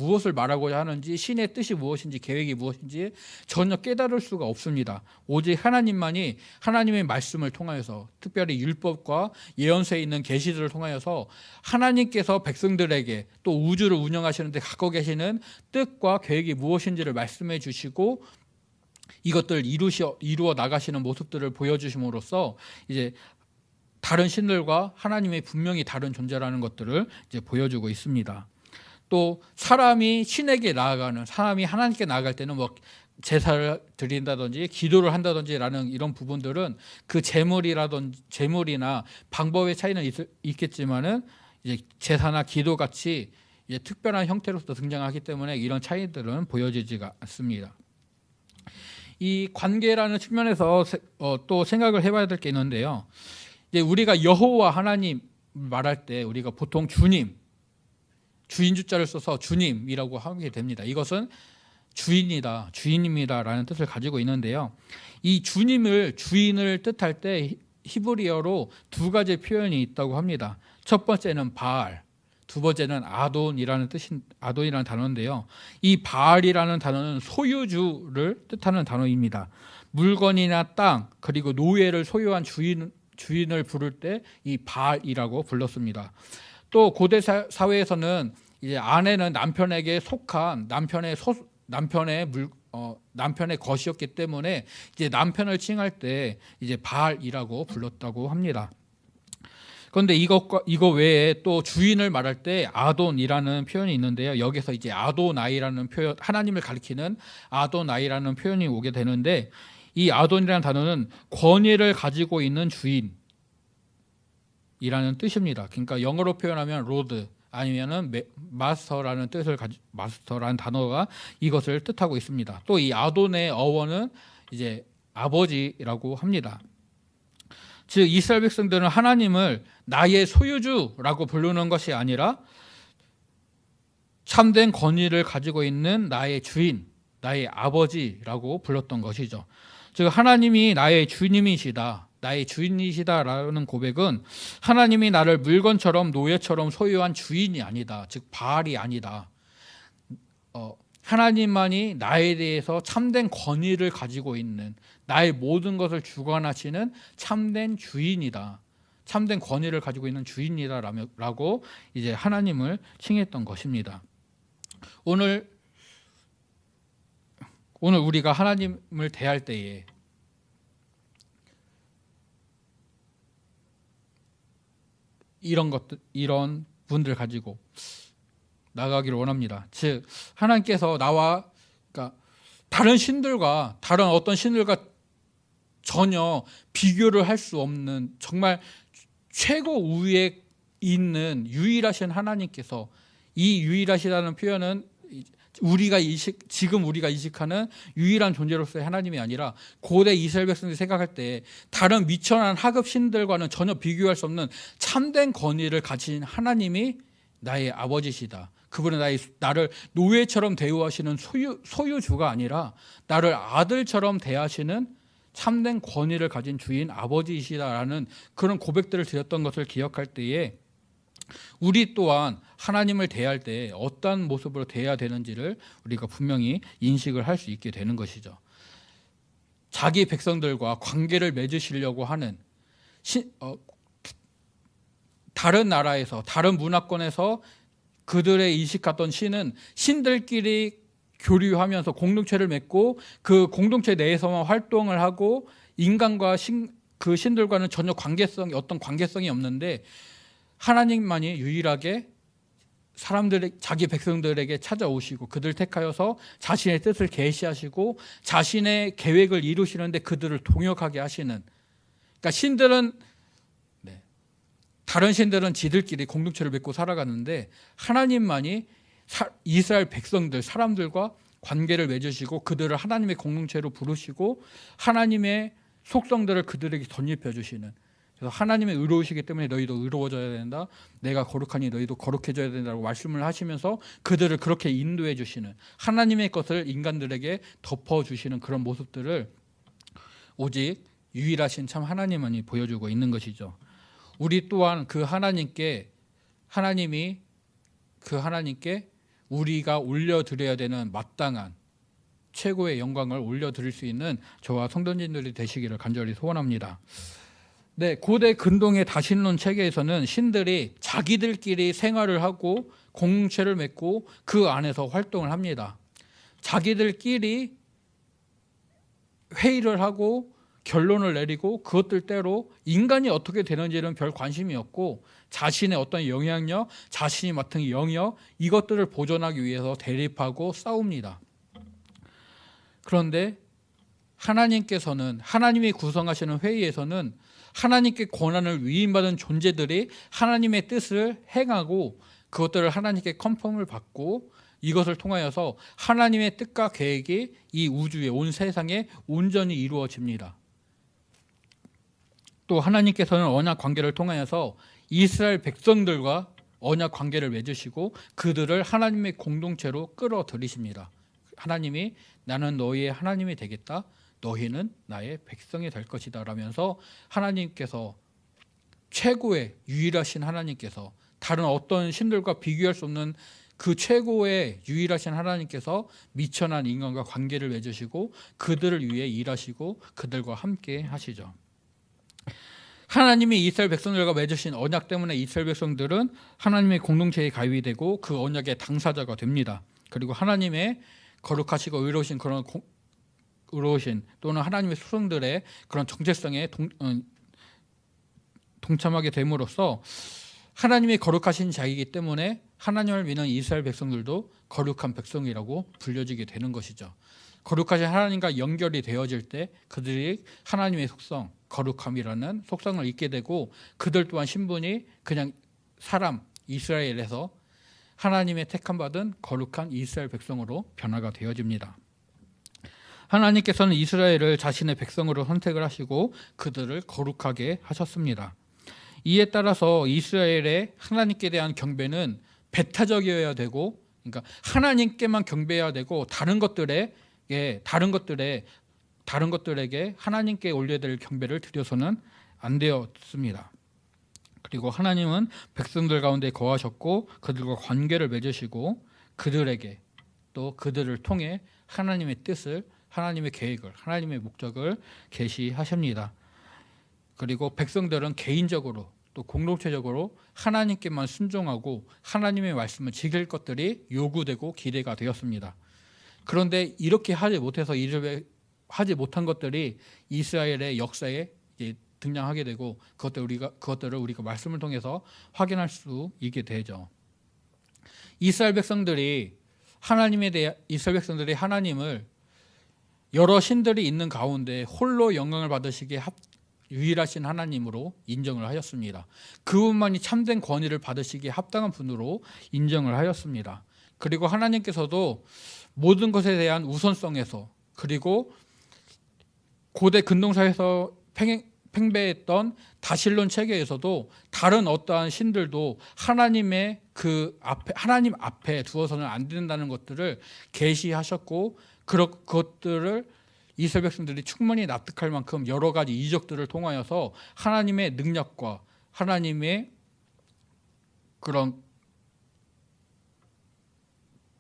하는지 신의 뜻이 무엇인지 계획이 무엇인지 전혀 깨달을 수가 없습니다. 오직 하나님만이 하나님의 말씀을 통하여서 특별히 율법과 예언서에 있는 계시들을 통하여서 하나님께서 백성들에게 또 우주를 운영하시는 데 갖고 계시는 뜻과 계획이 무엇인지를 말씀해 주시고 이것들을 이루어 나가시는 모습들을 보여주심으로써 이제 다른 신들과 하나님의 분명히 다른 존재라는 것들을 이제 보여주고 있습니다. 또 사람이 하나님께 나아갈 때는 제사를 드린다든지 기도를 한다든지라는 이런 부분들은 그 제물이나 방법의 차이는 있겠지만은 이제 제사나 기도 같이 이제 특별한 형태로서 등장하기 때문에 이런 차이들은 보여지지가 않습니다. 이 관계라는 측면에서 또 생각을 해봐야 될 게 있는데요. 이제 우리가 여호와 하나님 말할 때 우리가 보통 주님, 주인 주자를 써서 주님이라고 하게 됩니다. 이것은 주인이다, 주인입니다라는 뜻을 가지고 있는데요. 이 주인을 뜻할 때 히브리어로 두 가지 표현이 있다고 합니다. 첫 번째는 바알, 두 번째는 아돈이라는 단어인데요. 이 바알이라는 단어는 소유주를 뜻하는 단어입니다. 물건이나 땅 그리고 노예를 소유한 주인을 부를 때 이 바알이라고 불렀습니다. 또 고대 사회에서는 이제 아내는 남편에게 속한 남편의 것이었기 때문에 이제 남편을 칭할 때 이제 바알이라고 불렀다고 합니다. 그런데 이거 외에 또 주인을 말할 때 아돈이라는 표현이 있는데요. 여기서 이제 아도나이라는 표현, 하나님을 가리키는 아도나이라는 표현이 오게 되는데 이 아돈이라는 단어는 권위를 가지고 있는 주인이라는 뜻입니다. 그러니까 영어로 표현하면 로드 아니면은 마스터라는 마스터라는 단어가 이것을 뜻하고 있습니다. 또 이 아돈의 어원은 이제 아버지라고 합니다. 즉 이스라엘 백성들은 하나님을 나의 소유주라고 부르는 것이 아니라 참된 권위를 가지고 있는 나의 주인, 나의 아버지라고 불렀던 것이죠. 즉 하나님이 나의 주님이시다, 나의 주인이시다라는 고백은 하나님이 나를 물건처럼 노예처럼 소유한 주인이 아니다. 즉 바알이 아니다. 하나님만이 나에 대해서 참된 권위를 가지고 있는 나의 모든 것을 주관하시는 참된 주인이다. 참된 권위를 가지고 있는 주인이다라고 이제 하나님을 칭했던 것입니다. 오늘 우리가 하나님을 대할 때에 이런 분들 가지고 나가기를 원합니다. 즉 하나님께서 그러니까 다른 어떤 신들과 전혀 비교를 할 수 없는 정말 최고 우위에 있는 유일하신 하나님께서, 이 유일하시다는 표현은 지금 우리가 이식하는 유일한 존재로서의 하나님이 아니라 고대 이스라엘 백성들이 생각할 때 다른 미천한 하급 신들과는 전혀 비교할 수 없는 참된 권위를 가진 하나님이 나의 아버지시다. 그분은 나를 노예처럼 대우하시는 소유주가 아니라 나를 아들처럼 대하시는 참된 권위를 가진 주인 아버지이시다라는 그런 고백들을 드렸던 것을 기억할 때에 우리 또한 하나님을 대할 때 어떠한 모습으로 대해야 되는지를 우리가 분명히 인식을 할 수 있게 되는 것이죠. 자기 백성들과 관계를 맺으시려고 하는 다른 나라에서, 다른 문화권에서 그들의 인식했던 신은 신들끼리 교류하면서 공동체를 맺고 그 공동체 내에서만 활동을 하고 인간과 그 신들과는 전혀 어떤 관계성이 없는데, 하나님만이 유일하게 자기 백성들에게 찾아오시고 그들 택하여서 자신의 뜻을 계시하시고 자신의 계획을 이루시는데 그들을 동역하게 하시는, 그러니까 다른 신들은 지들끼리 공동체를 맺고 살아가는데 하나님만이 이스라엘 백성들, 사람들과 관계를 맺으시고 그들을 하나님의 공동체로 부르시고 하나님의 속성들을 그들에게 덧입혀 주시는, 그래서 하나님의 의로우시기 때문에 너희도 의로워져야 된다, 내가 거룩하니 너희도 거룩해져야 된다고 말씀을 하시면서 그들을 그렇게 인도해 주시는, 하나님의 것을 인간들에게 덮어주시는 그런 모습들을 오직 유일하신 참 하나님만이 보여주고 있는 것이죠. 우리 또한 그 하나님께 우리가 올려드려야 되는 마땅한 최고의 영광을 올려드릴 수 있는 저와 성도님들이 되시기를 간절히 소원합니다. 네, 고대 근동의 다신론 체계에서는 신들이 자기들끼리 생활을 하고 공동체를 맺고 그 안에서 활동을 합니다. 자기들끼리 회의를 하고 결론을 내리고 그것들 때로 인간이 어떻게 되는지는 별 관심이 없고 자신의 어떤 영향력, 자신이 맡은 영역, 이것들을 보존하기 위해서 대립하고 싸웁니다. 그런데 하나님이 구성하시는 회의에서는 하나님께 권한을 위임받은 존재들이 하나님의 뜻을 행하고 그것들을 하나님께 컨펌을 받고 이것을 통하여서 하나님의 뜻과 계획이 이 우주에, 온 세상에 온전히 이루어집니다. 또 하나님께서는 언약 관계를 통하여서 이스라엘 백성들과 언약 관계를 맺으시고 그들을 하나님의 공동체로 끌어들이십니다. 하나님이 나는 너희의 하나님이 되겠다, 너희는 나의 백성이 될 것이다 라면서 하나님께서, 최고의 유일하신 하나님께서, 다른 어떤 신들과 비교할 수 없는 그 최고의 유일하신 하나님께서 미천한 인간과 관계를 맺으시고 그들을 위해 일하시고 그들과 함께 하시죠. 하나님이 이스라엘 백성들과 맺으신 언약 때문에 이스라엘 백성들은 하나님의 공동체에 가입이 되고 그 언약의 당사자가 됩니다. 그리고 하나님의 거룩하시고 의로우신 또는 하나님의 수성들의 그런 정체성에 동참하게 됨으로써 하나님의 거룩하신 자이기 때문에 하나님을 믿는 이스라엘 백성들도 거룩한 백성이라고 불려지게 되는 것이죠. 거룩하신 하나님과 연결이 되어질 때 그들이 하나님의 속성, 거룩함이라는 속성을 잊게 되고 그들 또한 신분이 그냥 사람, 이스라엘에서 하나님의 택함받은 거룩한 이스라엘 백성으로 변화가 되어집니다. 하나님께서는 이스라엘을 자신의 백성으로 선택을 하시고 그들을 거룩하게 하셨습니다. 이에 따라서 이스라엘의 하나님께 대한 경배는 배타적이어야 되고, 그러니까 하나님께만 경배해야 되고 다른 것들에게 하나님께 올려야 될 경배를 드려서는 안 되었습니다. 그리고 하나님은 백성들 가운데 거하셨고 그들과 관계를 맺으시고 그들에게 또 그들을 통해 하나님의 뜻을, 하나님의 계획을, 하나님의 목적을 계시하십니다. 그리고 백성들은 개인적으로 또 공동체적으로 하나님께만 순종하고 하나님의 말씀을 지킬 것들이 요구되고 기대가 되었습니다. 그런데 이렇게 하지 못한 것들이 이스라엘의 역사에 등장하게 되고 그것들을 우리가 말씀을 통해서 확인할 수 있게 되죠. 이스라엘 백성들이 하나님을 여러 신들이 있는 가운데 홀로 영광을 받으시기에 유일하신 하나님으로 인정을 하였습니다. 그분만이 참된 권위를 받으시기에 합당한 분으로 인정을 하였습니다. 그리고 하나님께서도 모든 것에 대한 우선성에서, 그리고 고대 근동사에서 팽배했던 다실론 체계에서도 다른 어떠한 신들도 하나님 앞에 두어서는 안 된다는 것들을 계시하셨고 그것들을 이스라엘 백성들이 충분히 납득할 만큼 여러 가지 이적들을 통하여서 하나님의 능력과 하나님의 그런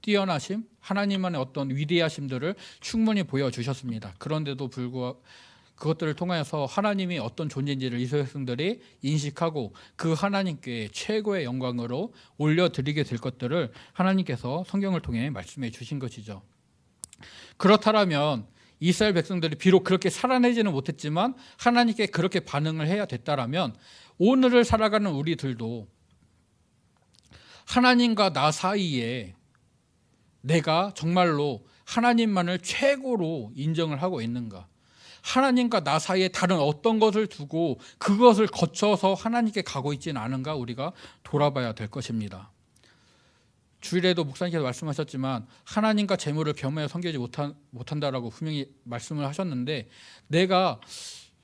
뛰어나심, 하나님만의 어떤 위대하심들을 충분히 보여주셨습니다. 그런데도 불구하고 그것들을 통해서 하나님이 어떤 존재인지를 이스라엘 백성들이 인식하고 그 하나님께 최고의 영광으로 올려드리게 될 것들을 하나님께서 성경을 통해 말씀해 주신 것이죠. 그렇다면 이스라엘 백성들이 비록 그렇게 살아내지는 못했지만 하나님께 그렇게 반응을 해야 됐다라면 오늘을 살아가는 우리들도 하나님과 나 사이에 내가 정말로 하나님만을 최고로 인정을 하고 있는가? 하나님과 나 사이에 다른 어떤 것을 두고 그것을 거쳐서 하나님께 가고 있지는 않은가 우리가 돌아봐야 될 것입니다. 주일에도 목사님께서 말씀하셨지만 하나님과 재물을 겸하여 섬기지 못한다라고 분명히 말씀을 하셨는데 내가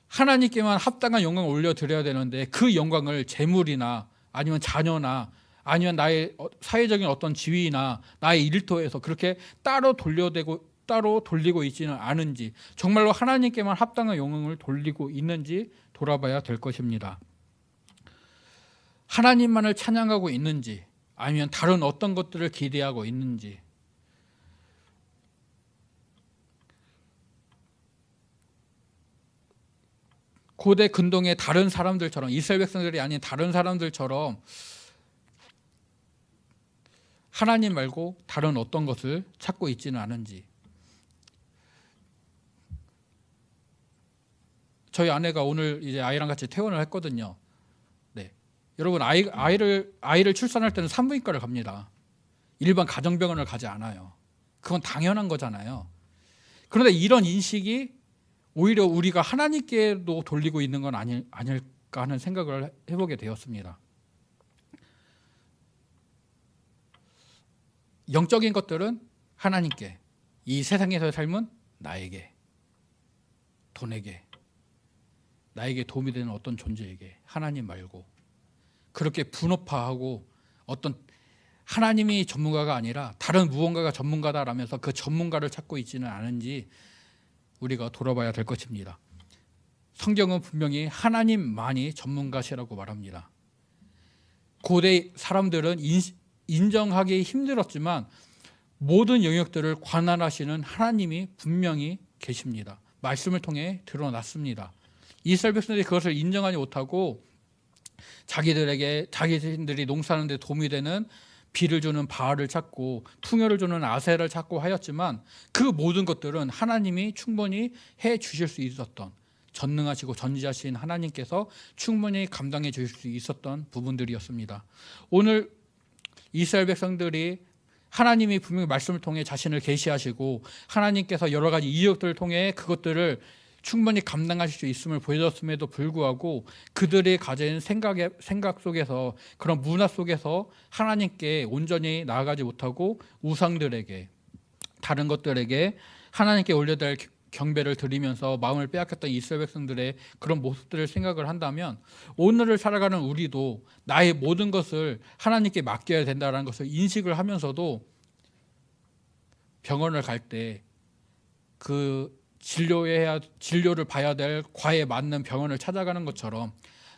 하나님께만 합당한 영광을 올려드려야 되는데 그 영광을 재물이나 아니면 자녀나 아니면 나의 사회적인 어떤 지위나 나의 일터에서 그렇게 따로 돌리고 있지는 않은지 정말로 하나님께만 합당한 영광을 돌리고 있는지 돌아봐야 될 것입니다. 하나님만을 찬양하고 있는지 아니면 다른 어떤 것들을 기대하고 있는지 고대 근동의 다른 사람들처럼 이스라엘 백성들이 아닌 다른 사람들처럼 하나님 말고 다른 어떤 것을 찾고 있지는 않은지 저희 아내가 오늘 이제 아이랑 같이 퇴원을 했거든요. 네. 여러분 아이를 출산할 때는 산부인과를 갑니다. 일반 가정병원을 가지 않아요. 그건 당연한 거잖아요. 그런데 이런 인식이 오히려 우리가 하나님께도 돌리고 있는 건 아닐까 하는 생각을 해보게 되었습니다. 영적인 것들은 하나님께, 이 세상에서의 삶은 나에게, 돈에게, 나에게 도움이 되는 어떤 존재에게, 하나님 말고 그렇게 분업화하고 어떤 하나님이 전문가가 아니라 다른 무언가가 전문가다라면서 그 전문가를 찾고 있지는 않은지 우리가 돌아봐야 될 것입니다. 성경은 분명히 하나님만이 전문가시라고 말합니다. 고대 사람들은 인정하기 힘들었지만 모든 영역들을 관할하시는 하나님이 분명히 계십니다. 말씀을 통해 드러났습니다. 이스라엘 백성들이 그것을 인정하지 못하고 자기들이 농사하는 데 도움이 되는 비를 주는 바알을 찾고 풍요를 주는 아세를 찾고 하였지만 그 모든 것들은 하나님이 충분히 해 주실 수 있었던, 전능하시고 전지하신 하나님께서 충분히 감당해 주실 수 있었던 부분들이었습니다. 오늘 이스라엘 백성들이 하나님이 분명히 말씀을 통해 자신을 계시하시고 하나님께서 여러 가지 이적들을 통해 그것들을 충분히 감당하실 수 있음을 보여줬음에도 불구하고 그들이 가진 생각 속에서, 그런 문화 속에서 하나님께 온전히 나아가지 못하고 우상들에게, 다른 것들에게 하나님께 올려야 될 경배를 드리면서 마음을 빼앗겼던 이스라엘 백성들의 그런 모습들을 생각을 한다면 오늘을 살아가는 우리도 나의 모든 것을 하나님께 맡겨야 된다는 것을 인식을 하면서도 병원을 갈 때 그 진료를 봐야 될 과에 맞는 병원을 찾아가는 것처럼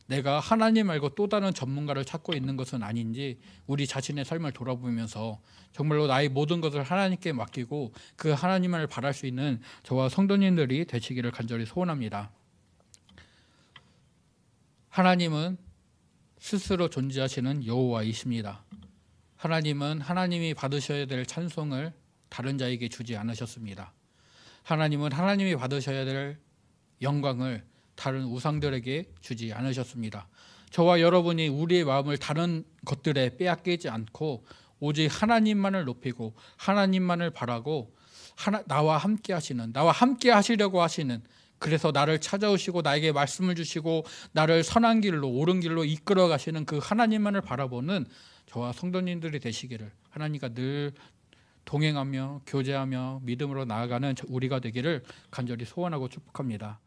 내가 하나님 말고 또 다른 전문가를 찾고 있는 것은 아닌지 우리 자신의 삶을 돌아보면서 정말로 나의 모든 것을 하나님께 맡기고 그 하나님을 바랄 수 있는 저와 성도님들이 되시기를 간절히 소원합니다. 하나님은 스스로 존재하시는 여호와이십니다. 하나님은 하나님이 받으셔야 될 찬송을 다른 자에게 주지 않으셨습니다. 하나님은 하나님이 받으셔야 될 영광을 다른 우상들에게 주지 않으셨습니다. 저와 여러분이 우리의 마음을 다른 것들에 빼앗기지 않고 오직 하나님만을 높이고 하나님만을 바라고 나와 함께 하시려고 하시는, 그래서 나를 찾아오시고 나에게 말씀을 주시고 나를 선한 길로, 옳은 길로 이끌어 가시는 그 하나님만을 바라보는 저와 성도님들이 되시기를 하나님과 늘 동행하며 교제하며 믿음으로 나아가는 우리가 되기를 간절히 소원하고 축복합니다.